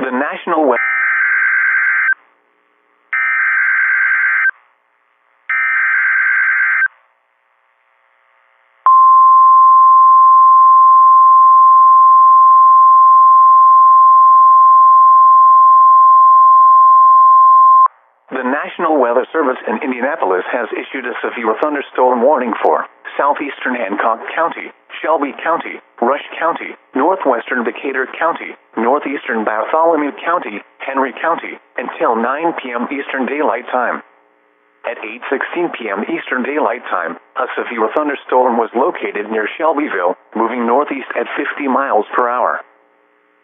The National Weather. The National Weather Service in Indianapolis has issued a severe thunderstorm warning for southeastern Hancock County, Shelby County, Rush County, northwestern Decatur County, northeastern Bartholomew County, Henry County, until 9 p.m. Eastern Daylight Time. At 8:16 p.m. Eastern Daylight Time, a severe thunderstorm was located near Shelbyville, moving northeast at 50 miles per hour.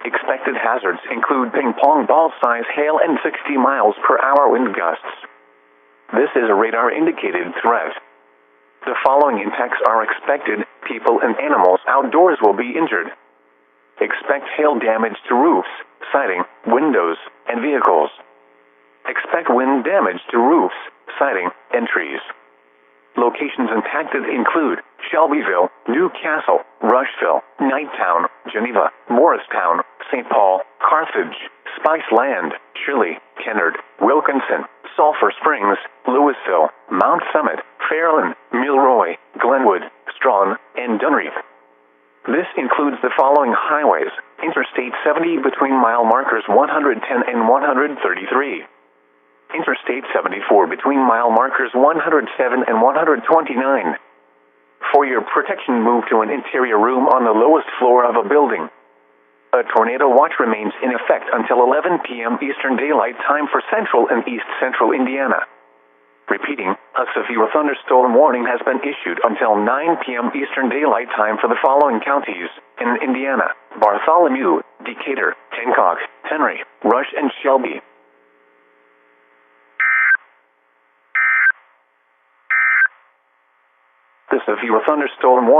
Expected hazards include ping-pong ball-size hail and 60 miles per hour wind gusts. This is a radar-indicated threat. The following impacts are expected: people and animals outdoors will be injured. Expect hail damage to roofs, siding, windows, and vehicles. Expect wind damage to roofs, siding, and trees. Locations impacted include Shelbyville, Newcastle, Rushville, Knighttown, Geneva, Morristown, St. Paul, Carthage, Spiceland, Shirley, Kennard, Wilkinson, Sulphur Springs, Louisville, Mount Summit, Fairland, Milroy, Glenwood, Strawn, and Dunreath. This includes the following highways: Interstate 70 between mile markers 110 and 133. Interstate 74 between mile markers 107 and 129. For your protection, move to an interior room on the lowest floor of a building. A tornado watch remains in effect until 11 p.m. Eastern Daylight Time for central and east central Indiana. Repeating, a severe thunderstorm warning has been issued until 9 p.m. Eastern Daylight Time for the following counties in Indiana: Bartholomew, Decatur, Hancock, Henry, Rush, and Shelby. The severe thunderstorm warning